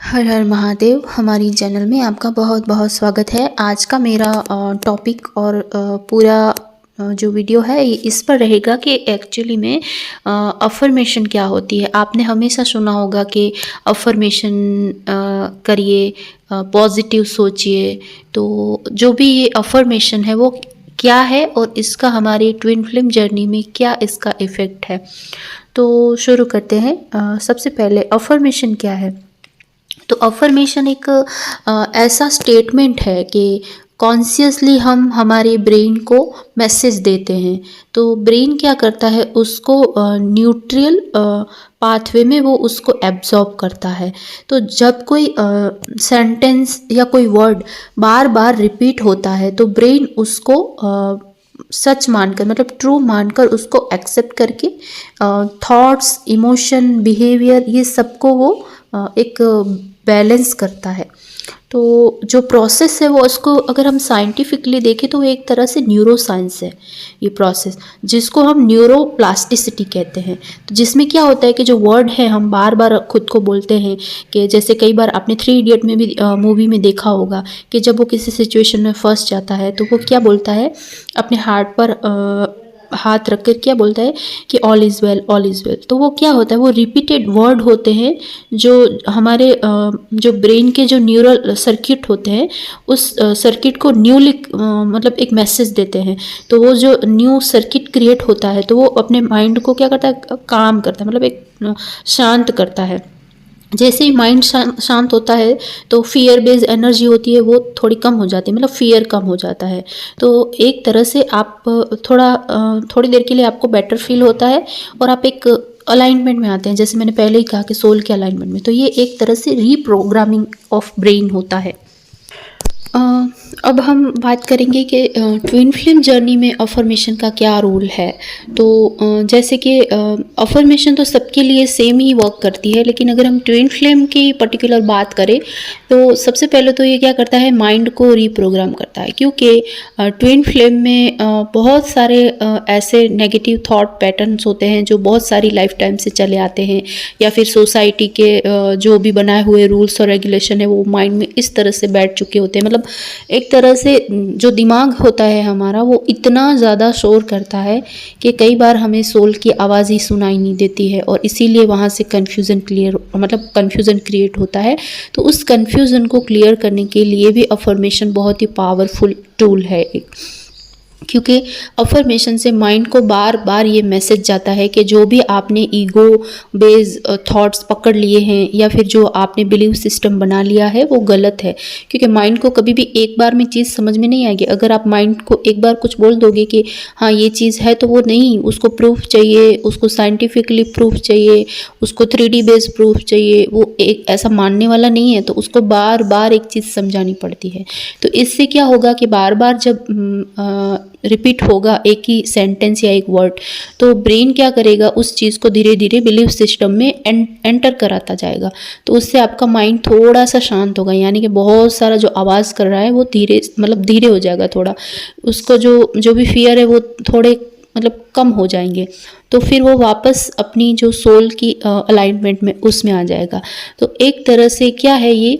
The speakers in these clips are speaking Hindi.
हर हर महादेव। हमारी चैनल में आपका बहुत बहुत स्वागत है। आज का मेरा टॉपिक और पूरा जो वीडियो है ये इस पर रहेगा कि एक्चुअली में अफर्मेशन क्या होती है। आपने हमेशा सुना होगा कि अफर्मेशन करिए, पॉजिटिव सोचिए। तो जो भी ये अफर्मेशन है वो क्या है और इसका हमारी ट्विन फ्लेम जर्नी में क्या इसका इफ़ेक्ट है, तो शुरू करते हैं। सबसे पहले अफर्मेशन क्या है। तो अफर्मेशन एक ऐसा स्टेटमेंट है कि कॉन्शियसली हम हमारे ब्रेन को मैसेज देते हैं। तो ब्रेन क्या करता है, उसको न्यूट्रल पाथवे में वो उसको एब्जॉर्ब करता है। तो जब कोई सेंटेंस या कोई वर्ड बार बार रिपीट होता है तो ब्रेन उसको सच मानकर, मतलब ट्रू मानकर उसको एक्सेप्ट करके थॉट्स, इमोशन, बिहेवियर ये सबको वो एक बैलेंस करता है। तो जो प्रोसेस है वो उसको अगर हम साइंटिफिकली देखें तो एक तरह से न्यूरो साइंस है ये प्रोसेस, जिसको हम न्यूरोप्लास्टिसिटी कहते हैं। तो जिसमें क्या होता है कि जो वर्ड है हम बार बार खुद को बोलते हैं कि जैसे कई बार आपने 3 इडियट में भी मूवी में देखा होगा कि जब वो किसी सिचुएशन में फंस जाता है तो वो क्या बोलता है, अपने हार्ट पर हाथ रख कर क्या बोलता है कि all is well, all is well. तो वो क्या होता है, वो रिपीटेड वर्ड होते हैं जो हमारे जो ब्रेन के जो न्यूरल सर्किट होते हैं उस सर्किट को न्यूली मतलब एक मैसेज देते हैं। तो वो जो न्यू सर्किट क्रिएट होता है तो वो अपने माइंड को क्या करता है, काम करता है, मतलब एक शांत करता है। जैसे ही माइंड शांत होता है तो फियर बेस्ड एनर्जी होती है वो थोड़ी कम हो जाती है, मतलब फियर कम हो जाता है। तो एक तरह से आप थोड़ी देर के लिए आपको बेटर फील होता है और आप एक अलाइनमेंट में आते हैं, जैसे मैंने पहले ही कहा कि सोल के अलाइनमेंट में। तो ये एक तरह से रीप्रोग्रामिंग ऑफ ब्रेन होता है। अब हम बात करेंगे कि ट्विन फ्लेम जर्नी में अफर्मेशन का क्या रोल है। तो जैसे कि अफर्मेशन तो सबके लिए सेम ही वर्क करती है, लेकिन अगर हम ट्विन फ्लेम की पर्टिकुलर बात करें तो सबसे पहले तो ये क्या करता है, माइंड को रीप्रोग्राम करता है। क्योंकि ट्विन फ्लेम में बहुत सारे ऐसे नेगेटिव थॉट पैटर्न्स होते हैं जो बहुत सारी लाइफ टाइम से चले आते हैं, या फिर सोसाइटी के जो भी बनाए हुए रूल्स और रेगुलेशन है वो माइंड में इस तरह से बैठ चुके होते हैं। मतलब एक तरह से जो दिमाग होता है हमारा वो इतना ज़्यादा शोर करता है कि कई बार हमें सोल की आवाज़ ही सुनाई नहीं देती है और इसीलिए वहाँ से कन्फ्यूज़न क्रिएट होता है। तो उस कन्फ्यूज़न को क्लियर करने के लिए भी अफर्मेशन बहुत ही पावरफुल टूल है एक, क्योंकि अफर्मेशन से माइंड को बार बार ये मैसेज जाता है कि जो भी आपने ईगो बेस्ड थॉट्स पकड़ लिए हैं या फिर जो आपने बिलीव सिस्टम बना लिया है वो गलत है। क्योंकि माइंड को कभी भी एक बार में चीज़ समझ में नहीं आएगी। अगर आप माइंड को एक बार कुछ बोल दोगे कि हाँ ये चीज़ है, तो वो नहीं, उसको प्रूफ चाहिए, उसको साइंटिफिकली प्रूफ चाहिए, उसको 3D बेस्ड प्रूफ चाहिए। वो एक ऐसा मानने वाला नहीं है, तो उसको बार बार एक चीज़ समझानी पड़ती है। तो इससे क्या होगा कि बार बार जब रिपीट होगा एक ही सेंटेंस या एक वर्ड, तो ब्रेन क्या करेगा, उस चीज़ को धीरे धीरे बिलीव सिस्टम में एंटर कराता जाएगा। तो उससे आपका माइंड थोड़ा सा शांत होगा, यानी कि बहुत सारा जो आवाज़ कर रहा है वो धीरे हो जाएगा। थोड़ा उसको जो भी फियर है वो थोड़े कम हो जाएंगे। तो फिर वो वापस अपनी जो सोल की अलाइनमेंट में उसमें आ जाएगा। तो एक तरह से क्या है ये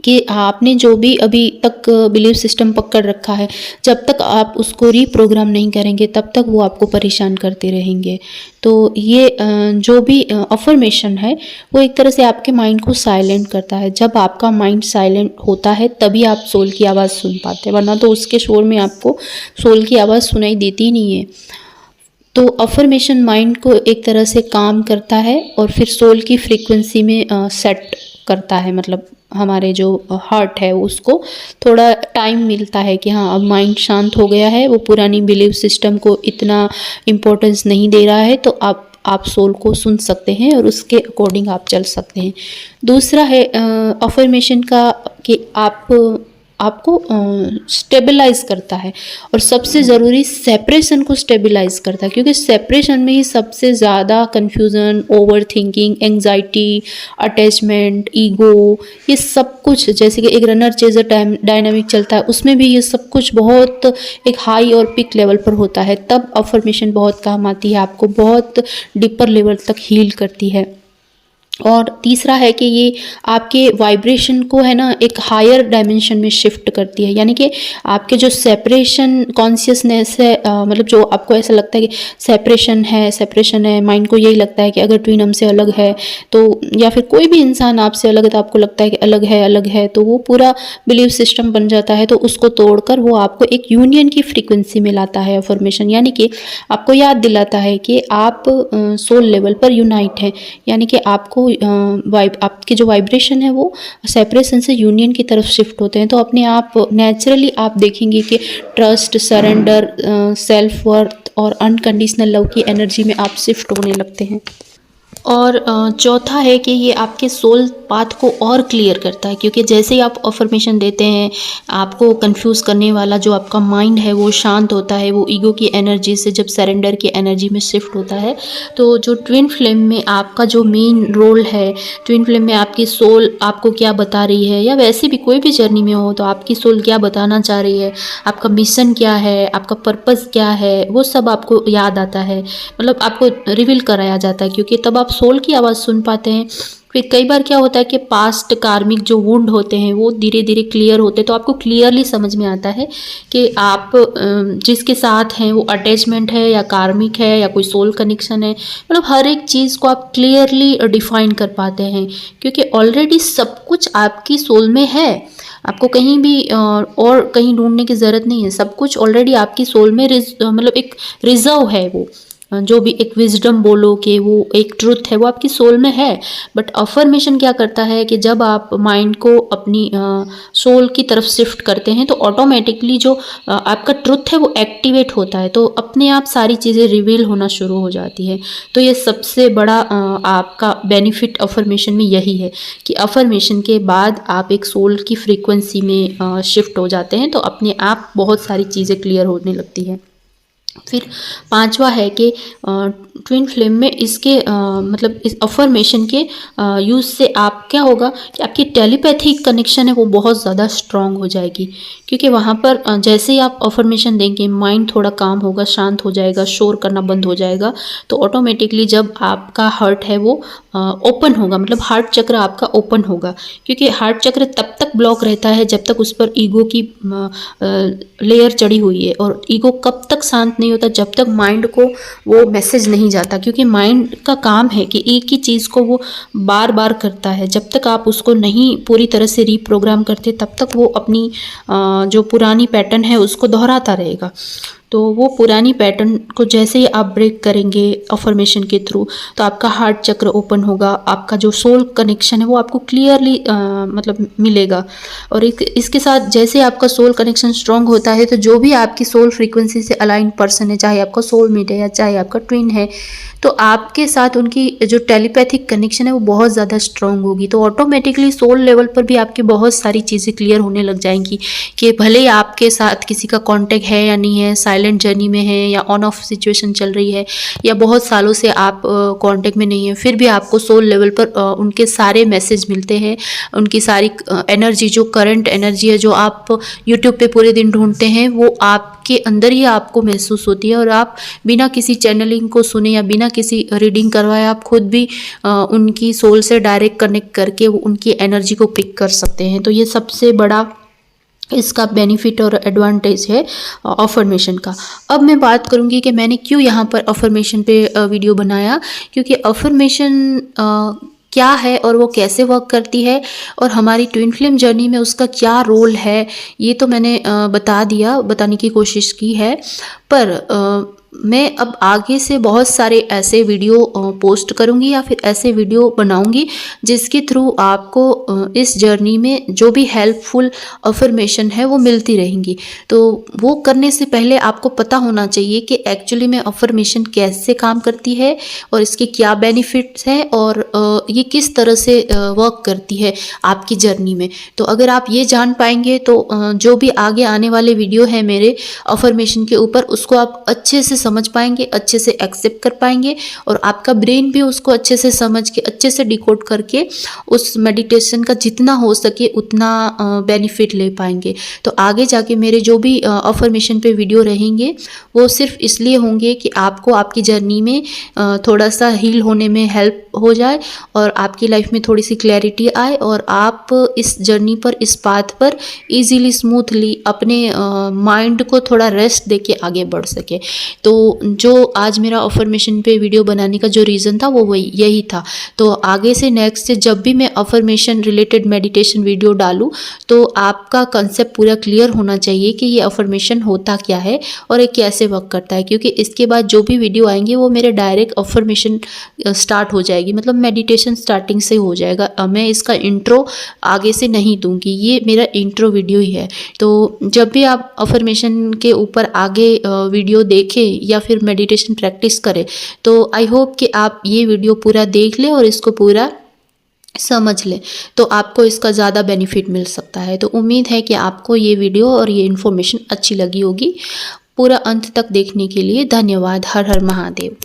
कि आपने जो भी अभी तक बिलीव सिस्टम पकड़ रखा है, जब तक आप उसको रीप्रोग्राम नहीं करेंगे तब तक वो आपको परेशान करते रहेंगे। तो ये जो भी अफर्मेशन है वो एक तरह से आपके माइंड को साइलेंट करता है। जब आपका माइंड साइलेंट होता है तभी आप सोल की आवाज़ सुन पाते हैं, वरना तो उसके शोर में आपको सोल की आवाज़ सुनाई देती नहीं है। तो अफर्मेशन माइंड को एक तरह से काम करता है और फिर सोल की फ्रीक्वेंसी में सेट करता है। मतलब हमारे जो हार्ट है उसको थोड़ा टाइम मिलता है कि हाँ अब माइंड शांत हो गया है, वो पुरानी बिलीव सिस्टम को इतना इम्पोर्टेंस नहीं दे रहा है, तो आप सोल को सुन सकते हैं और उसके अकॉर्डिंग आप चल सकते हैं। दूसरा है अफर्मेशन का कि आपको स्टेबलाइज करता है, और सबसे ज़रूरी सेपरेशन को स्टेबलाइज करता है। क्योंकि सेपरेशन में ही सबसे ज़्यादा confusion, over thinking, anxiety, attachment, ego, ये सब कुछ, जैसे कि एक रनर चेजर डायनामिक चलता है उसमें भी ये सब कुछ बहुत एक हाई और पिक लेवल पर होता है। तब अफर्मेशन बहुत काम आती है, आपको बहुत डीपर लेवल तक हील करती है। और तीसरा है कि ये आपके वाइब्रेशन को है ना एक हायर डायमेंशन में शिफ्ट करती है, यानी कि आपके जो सेपरेशन कॉन्शियसनेस है, मतलब जो आपको ऐसा लगता है कि सेपरेशन है, माइंड को यही लगता है कि अगर ट्विन हमसे अलग है तो, या फिर कोई भी इंसान आपसे अलग है तो आपको लगता है कि अलग है, तो वो पूरा बिलीव सिस्टम बन जाता है। तो उसको तोड़कर वो आपको एक यूनियन की फ्रीक्वेंसी में लाता है अफर्मेशन, यानी कि आपको याद दिलाता है कि आप सोल लेवल पर यूनाइट हैं, यानी कि आपको आपके जो वाइब्रेशन है वो सेपरेशन से यूनियन की तरफ शिफ्ट होते हैं। तो अपने आप नेचुरली आप देखेंगे कि ट्रस्ट, सरेंडर, सेल्फ वर्थ और अनकंडीशनल लव की एनर्जी में आप शिफ्ट होने लगते हैं। और चौथा है कि ये आपके सोल पाथ को और क्लियर करता है, क्योंकि जैसे ही आप अफर्मेशन देते हैं आपको कंफ्यूज करने वाला जो आपका माइंड है वो शांत होता है, वो ईगो की एनर्जी से जब सरेंडर की एनर्जी में शिफ्ट होता है। तो जो ट्विन फ्लेम में आपका जो मेन रोल है, ट्विन फ्लेम में आपकी सोल आपको क्या बता रही है, या वैसे भी कोई भी जर्नी में हो तो आपकी सोल क्या बताना चाह रही है, आपका मिशन क्या है, आपका पर्पस क्या है, वो सब आपको याद आता है, मतलब आपको रिवील कराया जाता है, क्योंकि तब आप सोल की आवाज़ सुन पाते हैं। फिर कई बार क्या होता है कि पास्ट कार्मिक जो वुंड होते हैं वो धीरे धीरे क्लियर होते हैं, तो आपको क्लियरली समझ में आता है कि आप जिसके साथ हैं वो अटैचमेंट है या कार्मिक है या कोई सोल कनेक्शन है, मतलब हर एक चीज़ को आप क्लियरली डिफाइन कर पाते हैं, क्योंकि ऑलरेडी सब कुछ आपकी सोल में है। आपको कहीं भी और कहीं ढूंढने की ज़रूरत नहीं है, सब कुछ ऑलरेडी आपकी सोल में मतलब एक रिजर्व है। वो जो भी एक विजडम बोलो कि वो एक ट्रुथ है वो आपकी सोल में है। बट अफर्मेशन क्या करता है कि जब आप माइंड को अपनी सोल की तरफ शिफ्ट करते हैं तो ऑटोमेटिकली जो आपका ट्रुथ है वो एक्टिवेट होता है, तो अपने आप सारी चीज़ें रिवील होना शुरू हो जाती है। तो ये सबसे बड़ा आपका बेनिफिट अफर्मेशन में यही है कि अफर्मेशन के बाद आप एक सोल की फ्रीक्वेंसी में शिफ्ट हो जाते हैं, तो अपने आप बहुत सारी चीज़ें क्लियर होने लगती है। फिर पांचवा है कि ट्विन फ्लेम में इसके मतलब इस अफर्मेशन के यूज़ से आप क्या होगा कि आपकी टेलीपैथिक कनेक्शन है वो बहुत ज़्यादा स्ट्रांग हो जाएगी, क्योंकि वहाँ पर जैसे ही आप अफर्मेशन देंगे माइंड थोड़ा काम होगा, शांत हो जाएगा, शोर करना बंद हो जाएगा। तो ऑटोमेटिकली जब आपका हार्ट है वो ओपन होगा, मतलब हार्ट चक्र आपका ओपन होगा, क्योंकि हार्ट चक्र तब तक ब्लॉक रहता है जब तक उस पर ईगो की लेयर चढ़ी हुई है, और ईगो कब तक शांत नहीं होता जब तक माइंड को वो मैसेज नहीं जाता, क्योंकि माइंड का काम है कि एक ही चीज़ को वो बार बार करता है। जब तक आप उसको नहीं पूरी तरह से रीप्रोग्राम करते तब तक वो अपनी जो पुरानी पैटर्न है उसको दोहराता रहेगा। तो वो पुरानी पैटर्न को जैसे ही आप ब्रेक करेंगे अफर्मेशन के थ्रू, तो आपका हार्ट चक्र ओपन होगा, आपका जो सोल कनेक्शन है वो आपको क्लियरली मतलब मिलेगा। और इसके साथ जैसे आपका सोल कनेक्शन स्ट्रांग होता है तो जो भी आपकी सोल फ्रीक्वेंसी से अलाइन पर्सन है, चाहे आपका सोलमेट है या चाहे आपका ट्विन है, तो आपके साथ उनकी जो टेलीपैथिक कनेक्शन है वो बहुत ज़्यादा स्ट्रांग होगी। तो ऑटोमेटिकली सोल लेवल पर भी आपकी बहुत सारी चीज़ें क्लियर होने लग जाएंगी कि भले ही आपके साथ किसी का कांटेक्ट है या नहीं है, साइलेंट जर्नी में है या ऑन ऑफ सिचुएशन चल रही है, या बहुत सालों से आप कांटेक्ट में नहीं है, फिर भी आपको सोल लेवल पर उनके सारे मैसेज मिलते हैं, उनकी सारी एनर्जी, जो करंट एनर्जी है जो आप यूट्यूब पे पूरे दिन ढूंढते हैं वो आपके अंदर ही आपको महसूस होती है। और आप बिना किसी चैनलिंग को सुने या बिना किसी रीडिंग करवाए आप खुद भी उनकी सोल से डायरेक्ट कनेक्ट करके उनकी एनर्जी को पिक कर सकते हैं। तो ये सबसे बड़ा इसका बेनिफिट और एडवांटेज है अफर्मेशन का। अब मैं बात करूंगी कि मैंने क्यों यहाँ पर अफर्मेशन पे वीडियो बनाया, क्योंकि अफर्मेशन क्या है और वो कैसे वर्क करती है और हमारी ट्विन फ्लेम जर्नी में उसका क्या रोल है, ये तो मैंने बताने की कोशिश की है। पर मैं अब आगे से बहुत सारे ऐसे वीडियो पोस्ट करूंगी या फिर ऐसे वीडियो बनाऊंगी जिसके थ्रू आपको इस जर्नी में जो भी हेल्पफुल अफर्मेशन है वो मिलती रहेंगी। तो वो करने से पहले आपको पता होना चाहिए कि एक्चुअली में अफर्मेशन कैसे काम करती है और इसके क्या बेनिफिट्स हैं और ये किस तरह से वर्क करती है आपकी जर्नी में। तो अगर आप ये जान पाएंगे तो जो भी आगे आने वाले वीडियो है मेरे अफर्मेशन के ऊपर उसको आप अच्छे से समझ पाएंगे, अच्छे से एक्सेप्ट कर पाएंगे और आपका ब्रेन भी उसको अच्छे से समझ के अच्छे से डिकोड करके उस मेडिटेशन का जितना हो सके उतना बेनिफिट ले पाएंगे। तो आगे जाके मेरे जो भी अफर्मेशन पे वीडियो रहेंगे वो सिर्फ इसलिए होंगे कि आपको आपकी जर्नी में थोड़ा सा हील होने में हेल्प हो जाए और आपकी लाइफ में थोड़ी सी क्लैरिटी आए और आप इस जर्नी पर, इस पाथ पर इजीली स्मूथली अपने माइंड को थोड़ा रेस्ट देके आगे बढ़ सके। तो जो आज मेरा अफर्मेशन पे वीडियो बनाने का जो रीज़न था वो वही यही था। तो आगे से नेक्स्ट से जब भी मैं अफर्मेशन रिलेटेड मेडिटेशन वीडियो डालूँ तो आपका कंसेप्ट पूरा क्लियर होना चाहिए कि ये अफर्मेशन होता क्या है और ये कैसे वर्क करता है, क्योंकि इसके बाद जो भी वीडियो आएंगे वो मेरे डायरेक्ट अफर्मेशन स्टार्ट हो जाएगी, मतलब मेडिटेशन स्टार्टिंग से हो जाएगा। मैं इसका इंट्रो आगे से नहीं दूंगी, ये मेरा इंट्रो वीडियो ही है। तो जब भी आप अफर्मेशन के ऊपर आगे वीडियो देखें या फिर मेडिटेशन प्रैक्टिस करें तो आई होप कि आप ये वीडियो पूरा देख लें और इसको पूरा समझ लें, तो आपको इसका ज़्यादा बेनिफिट मिल सकता है। तो उम्मीद है कि आपको ये वीडियो और ये इन्फॉर्मेशन अच्छी लगी होगी। पूरा अंत तक देखने के लिए धन्यवाद। हर हर महादेव।